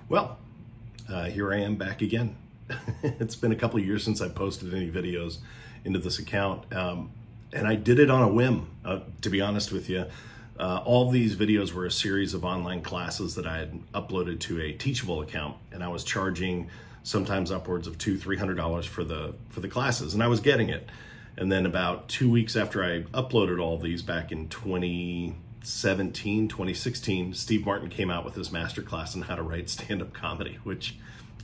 Well, here I am back again. It's been a couple of years since I posted any videos into this account, and I did it on a whim, to be honest with you. All these videos were a series of online classes that I had uploaded to a Teachable account, and I was charging sometimes upwards of $200-300 for the classes, and I was getting it. And then about 2 weeks after I uploaded all these back in 2016, Steve Martin came out with his masterclass on how to write stand-up comedy, which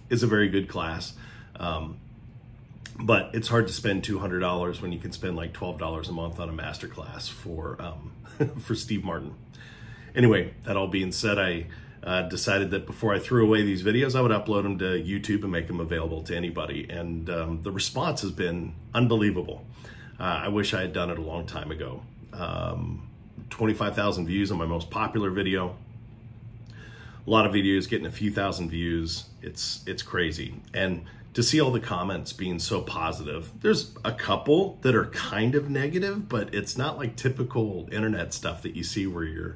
is a very good class. But it's hard to spend $200 when you can spend like $12 a month on a masterclass for Steve Martin. Anyway, that all being said, I decided that before I threw away these videos, I would upload them to YouTube and make them available to anybody. And the response has been unbelievable. I wish I had done it a long time ago. 25,000 views on my most popular video. A lot of videos getting a few thousand views. It's crazy. And to see all the comments being so positive, there's a couple that are kind of negative, but it's not like typical internet stuff that you see where you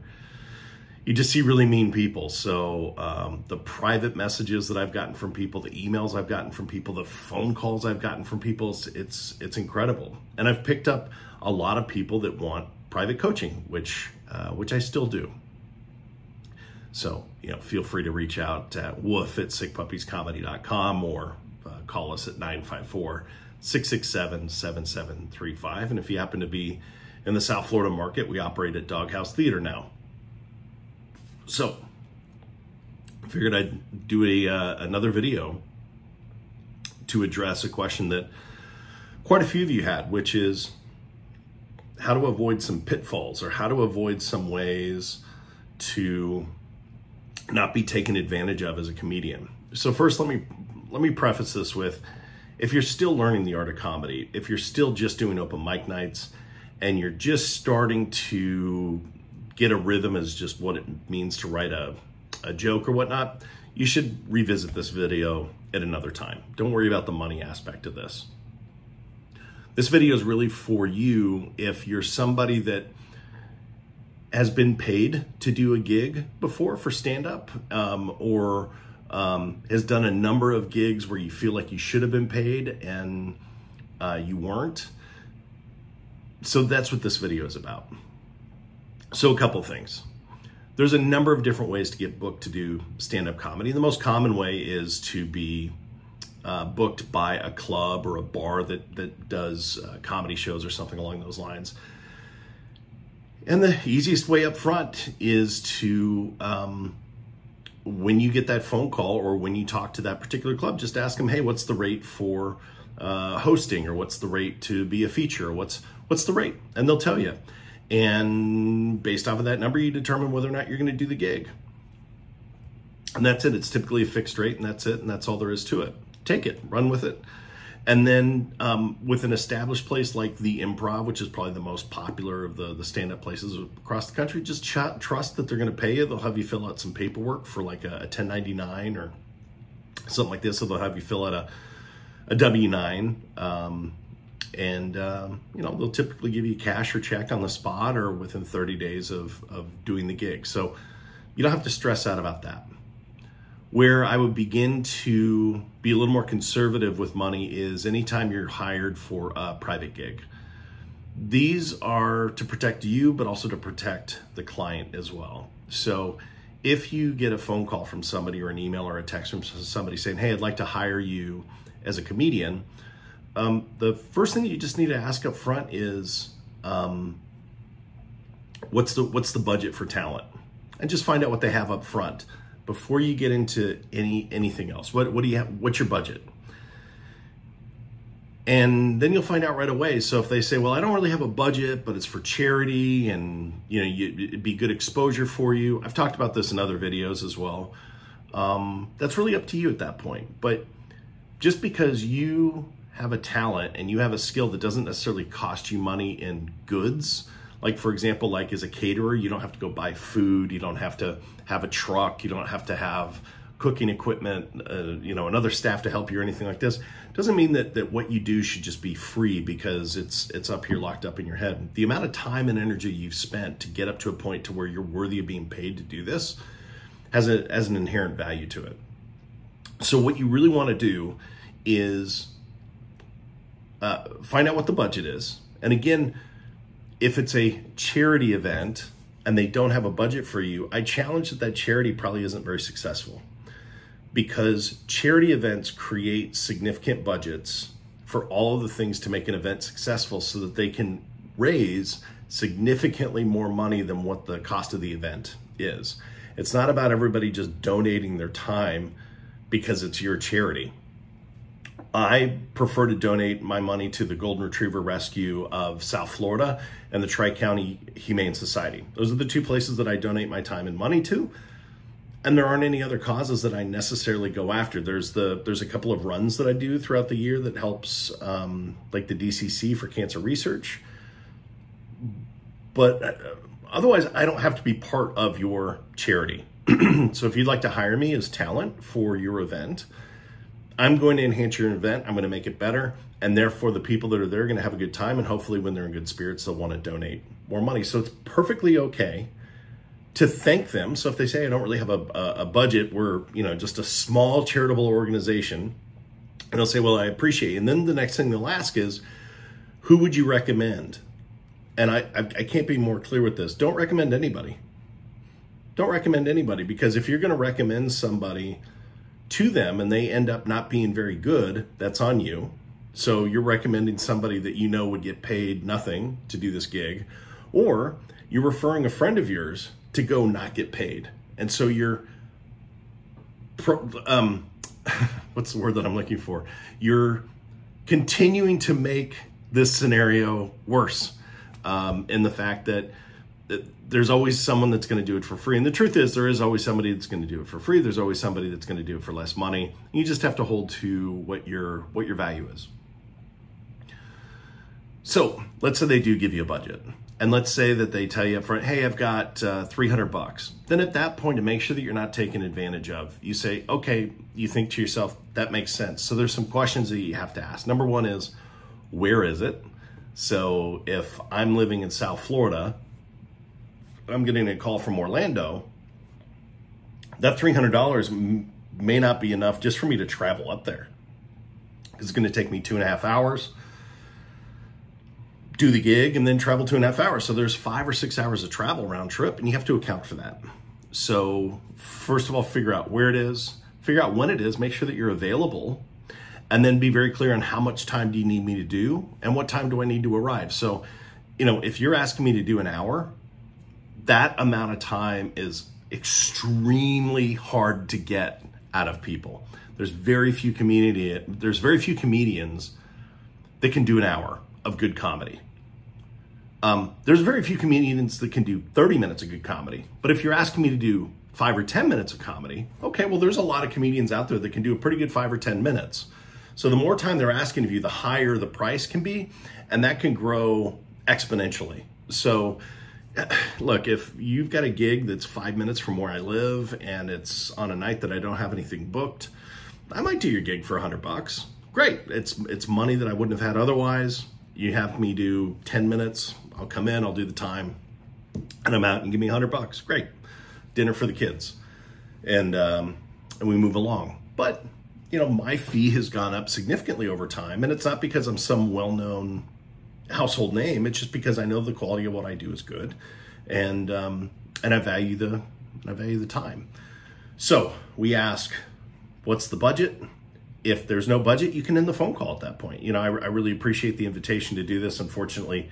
just see really mean people. So the private messages that I've gotten from people, the emails I've gotten from people, the phone calls I've gotten from people, it's incredible. And I've picked up a lot of people that want private coaching, which I still do. So, feel free to reach out at woof@sickpuppiescomedy.com or call us at 954-667-7735. And if you happen to be in the South Florida market, we operate at Doghouse Theater now. So, I figured I'd do another video to address a question that quite a few of you had, which is how to avoid some pitfalls, or how to avoid some ways to not be taken advantage of as a comedian. So first, let me preface this with, if you're still learning the art of comedy, if you're still just doing open mic nights, and you're just starting to get a rhythm as just what it means to write a joke or whatnot, you should revisit this video at another time. Don't worry about the money aspect of this. This video is really for you if you're somebody that has been paid to do a gig before for stand-up, or has done a number of gigs where you feel like you should have been paid and you weren't. So that's what this video is about. So a couple things. There's a number of different ways to get booked to do stand-up comedy. The most common way is to be booked by a club or a bar that does comedy shows or something along those lines. And the easiest way up front is to, when you get that phone call or when you talk to that particular club, just ask them, hey, what's the rate for hosting, or what's the rate to be a feature, or what's the rate? And they'll tell you. And based off of that number, you determine whether or not you're going to do the gig. And that's it. It's typically a fixed rate, and that's it. And that's all there is to it. Take it, run with it. And then with an established place like the Improv, which is probably the most popular of the stand-up places across the country, just trust that they're going to pay you. They'll have you fill out some paperwork for like a 1099 or something like this. So they'll have you fill out a W-9. They'll typically give you cash or check on the spot or within 30 days of doing the gig. So you don't have to stress out about that. Where I would begin to be a little more conservative with money is anytime you're hired for a private gig. These are to protect you, but also to protect the client as well. So if you get a phone call from somebody or an email or a text from somebody saying, hey, I'd like to hire you as a comedian, the first thing you just need to ask up front is, what's the budget for talent? And just find out what they have up front before you get into anything else. What do you have? What's your budget? And then you'll find out right away. So if they say, well, I don't really have a budget, but it's for charity, and it'd be good exposure for you. I've talked about this in other videos as well. That's really up to you at that point. But just because you have a talent and you have a skill that doesn't necessarily cost you money in goods, like for example, like as a caterer, you don't have to go buy food, you don't have to have a truck, you don't have to have cooking equipment, another staff to help you or anything like this. Doesn't mean that what you do should just be free because it's up here locked up in your head. The amount of time and energy you've spent to get up to a point to where you're worthy of being paid to do this has an inherent value to it. So what you really want to do is find out what the budget is. And again, if it's a charity event and they don't have a budget for you, I challenge that charity probably isn't very successful, because charity events create significant budgets for all of the things to make an event successful so that they can raise significantly more money than what the cost of the event is. It's not about everybody just donating their time because it's your charity. I prefer to donate my money to the Golden Retriever Rescue of South Florida and the Tri-County Humane Society. Those are the two places that I donate my time and money to. And there aren't any other causes that I necessarily go after. There's a couple of runs that I do throughout the year that helps, like the DCC for cancer research. But otherwise, I don't have to be part of your charity. So if you'd like to hire me as talent for your event, I'm going to enhance your event. I'm going to make it better. And therefore, the people that are there are going to have a good time. And hopefully when they're in good spirits, they'll want to donate more money. So it's perfectly okay to thank them. So if they say, I don't really have a budget, we're, just a small charitable organization, and they'll say, well, I appreciate you. And then the next thing they'll ask is, who would you recommend? And I can't be more clear with this. Don't recommend anybody. Don't recommend anybody, because if you're going to recommend somebody to them and they end up not being very good, that's on you. So you're recommending somebody that you know would get paid nothing to do this gig, or you're referring a friend of yours to go not get paid. And so you're, what's the word that I'm looking for? You're continuing to make this scenario worse, in the fact that there's always someone that's going to do it for free. And the truth is, there is always somebody that's going to do it for free. There's always somebody that's going to do it for less money. You just have to hold to what your value is. So let's say they do give you a budget. And let's say that they tell you up front, hey, I've got $300. Then at that point, to make sure that you're not taken advantage of, you say, okay, you think to yourself, that makes sense. So there's some questions that you have to ask. Number one is, where is it? So if I'm living in South Florida, I'm getting a call from Orlando, that $300 may not be enough just for me to travel up there. It's going to take me 2.5 hours, do the gig, and then travel 2.5 hours. So there's 5 or 6 hours of travel round trip, and you have to account for that. So first of all, figure out where it is, figure out when it is, make sure that you're available, and then be very clear on how much time do you need me to do and what time do I need to arrive. So, if you're asking me to do an hour, that amount of time is extremely hard to get out of people. There's very few comedians that can do an hour of good comedy. There's very few comedians that can do 30 minutes of good comedy. But if you're asking me to do 5 or 10 minutes of comedy, okay, well, there's a lot of comedians out there that can do a pretty good 5 or 10 minutes. So the more time they're asking of you, the higher the price can be, and that can grow exponentially. So look, if you've got a gig that's 5 minutes from where I live and it's on a night that I don't have anything booked, I might do your gig for $100. Great. It's money that I wouldn't have had otherwise. You have me do 10 minutes. I'll come in, I'll do the time, and I'm out, and give me $100. Great. Dinner for the kids. And we move along. But, my fee has gone up significantly over time, and it's not because I'm some well-known household name. It's just because I know the quality of what I do is good, and I value the time. So we ask, what's the budget? If there's no budget, you can end the phone call at that point. I really appreciate the invitation to do this. Unfortunately,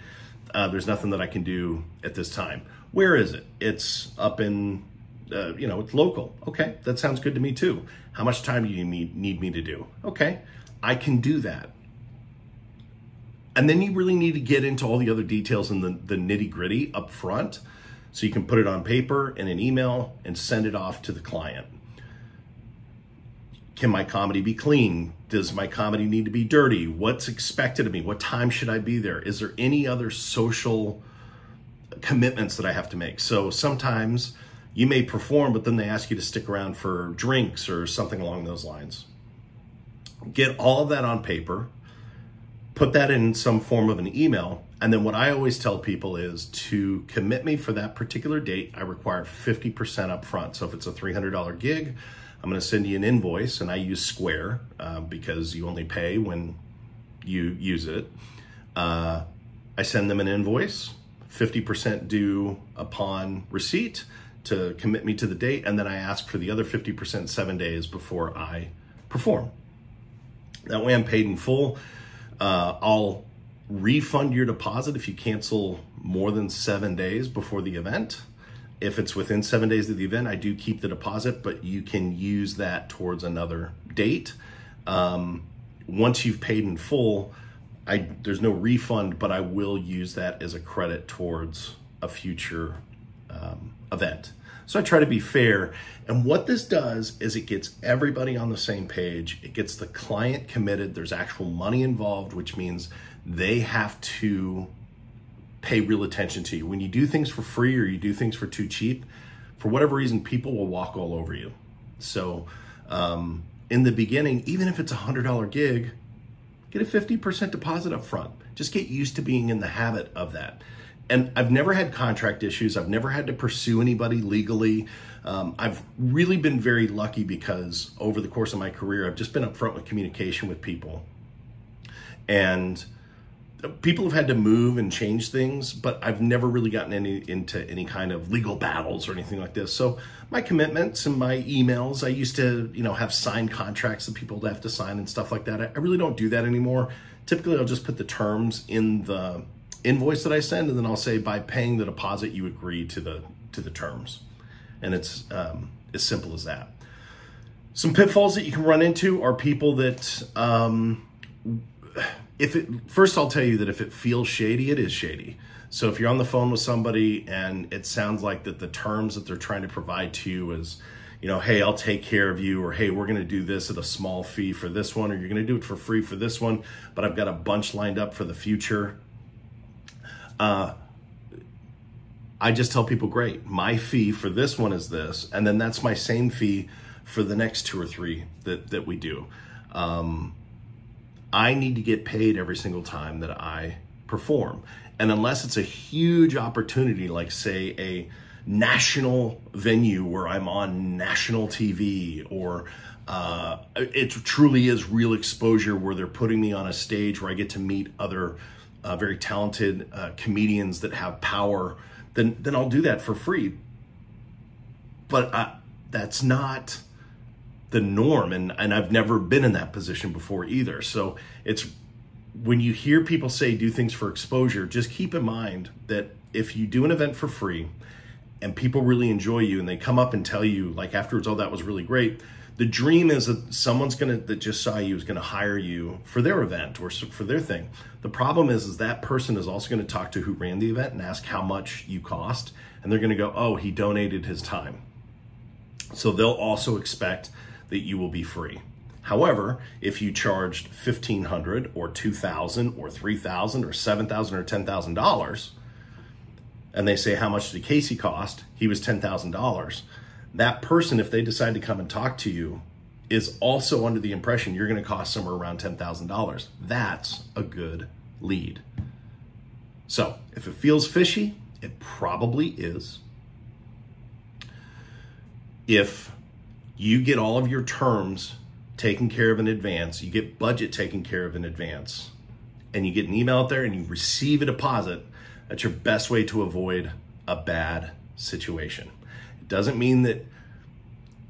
there's nothing that I can do at this time. Where is it? It's up in, it's local. Okay, that sounds good to me too. How much time do you need me to do? Okay, I can do that. And then you really need to get into all the other details and the nitty gritty up front, so you can put it on paper in an email and send it off to the client. Can my comedy be clean? Does my comedy need to be dirty? What's expected of me? What time should I be there? Is there any other social commitments that I have to make? So sometimes you may perform, but then they ask you to stick around for drinks or something along those lines. Get all of that on paper, put that in some form of an email, and then what I always tell people is, to commit me for that particular date, I require 50% up front. So if it's a $300 gig, I'm going to send you an invoice, and I use Square because you only pay when you use it. I send them an invoice, 50% due upon receipt to commit me to the date, and then I ask for the other 50% 7 days before I perform. That way I'm paid in full. I'll refund your deposit if you cancel more than 7 days before the event. If it's within 7 days of the event, I do keep the deposit, but you can use that towards another date. Once you've paid in full, there's no refund, but I will use that as a credit towards a future event. So I try to be fair. And what this does is it gets everybody on the same page. It gets the client committed. There's actual money involved, which means they have to pay real attention to you. When you do things for free or you do things for too cheap, for whatever reason, people will walk all over you. So in the beginning, even if it's a $100 gig, get a 50% deposit up front. Just get used to being in the habit of that. And I've never had contract issues. I've never had to pursue anybody legally. I've really been very lucky because over the course of my career, I've just been upfront with communication with people. And people have had to move and change things, but I've never really gotten into any kind of legal battles or anything like this. So my commitments and my emails, I used to, have signed contracts that people would have to sign and stuff like that. I really don't do that anymore. Typically, I'll just put the terms in the invoice that I send, and then I'll say, by paying the deposit, you agree to the terms. And it's as simple as that. Some pitfalls that you can run into are people that, first I'll tell you that if it feels shady, it is shady. So if you're on the phone with somebody and it sounds like that the terms that they're trying to provide to you is, hey, I'll take care of you, or hey, we're going to do this at a small fee for this one, or you're going to do it for free for this one, but I've got a bunch lined up for the future. I just tell people, great, my fee for this one is this, and then that's my same fee for the next 2 or 3 that we do. I need to get paid every single time that I perform. And unless it's a huge opportunity, like say a national venue where I'm on national TV, or it truly is real exposure where they're putting me on a stage where I get to meet other very talented comedians that have power, then I'll do that for free. But that's not the norm, and I've never been in that position before either. So it's, when you hear people say do things for exposure, just keep in mind that if you do an event for free and people really enjoy you and they come up and tell you like afterwards, oh, that was really great, the dream is that someone's that just saw you is gonna hire you for their event or for their thing. The problem is that person is also gonna talk to who ran the event and ask how much you cost, and they're gonna go, oh, he donated his time. So they'll also expect that you will be free. However, if you charged $1,500 or $2,000 or $3,000 or $7,000 or $10,000, and they say, how much did Casey cost? He was $10,000. That person, if they decide to come and talk to you, is also under the impression you're gonna cost somewhere around $10,000. That's a good lead. So if it feels fishy, it probably is. If you get all of your terms taken care of in advance, you get budget taken care of in advance, and you get an email out there and you receive a deposit, that's your best way to avoid a bad situation. It doesn't mean that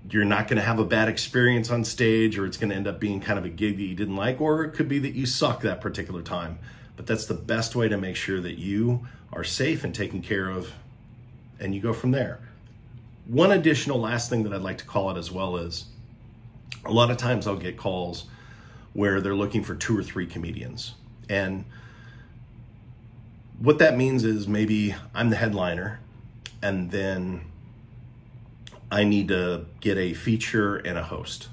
you're not going to have a bad experience on stage, or it's going to end up being kind of a gig that you didn't like, or it could be that you suck that particular time. But that's the best way to make sure that you are safe and taken care of, and you go from there. One additional last thing that I'd like to call it as well is, a lot of times I'll get calls where they're looking for 2 or 3 comedians. And what that means is maybe I'm the headliner, and then I need to get a feature and a host.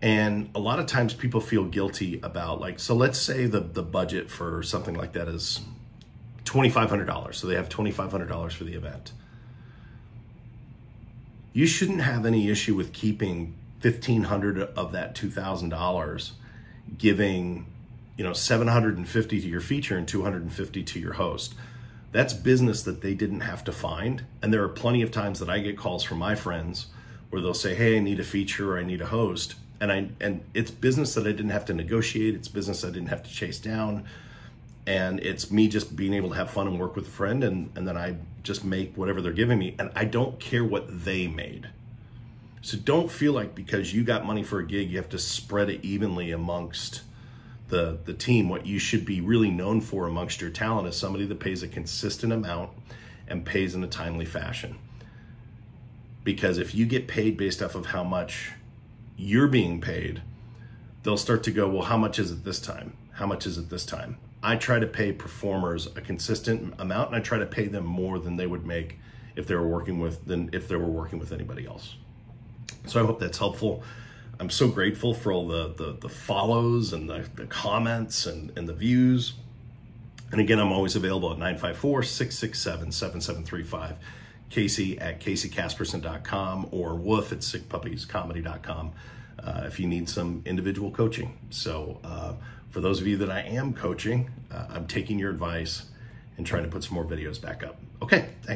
And a lot of times people feel guilty about, like, so let's say the budget for something like that is $2,500. So they have $2,500 for the event. You shouldn't have any issue with keeping $1,500 of that $2,000, giving, $750 to your feature and $250 to your host. That's business that they didn't have to find. And there are plenty of times that I get calls from my friends where they'll say, hey, I need a feature or I need a host. And it's business that I didn't have to negotiate. It's business I didn't have to chase down. And it's me just being able to have fun and work with a friend. And then I just make whatever they're giving me. And I don't care what they made. So don't feel like because you got money for a gig, you have to spread it evenly amongst the team. What you should be really known for amongst your talent is somebody that pays a consistent amount and pays in a timely fashion. Because if you get paid based off of how much you're being paid, they'll start to go, well, how much is it this time? How much is it this time? I try to pay performers a consistent amount, and I try to pay them more than they would make if they were working with anybody else. So I hope that's helpful. I'm so grateful for all the follows and the comments and the views. And again, I'm always available at 954-667-7735. Casey at CaseyCasperson.com or Woof at SickPuppiesComedy.com if you need some individual coaching. So for those of you that I am coaching, I'm taking your advice and trying to put some more videos back up. Okay, thanks.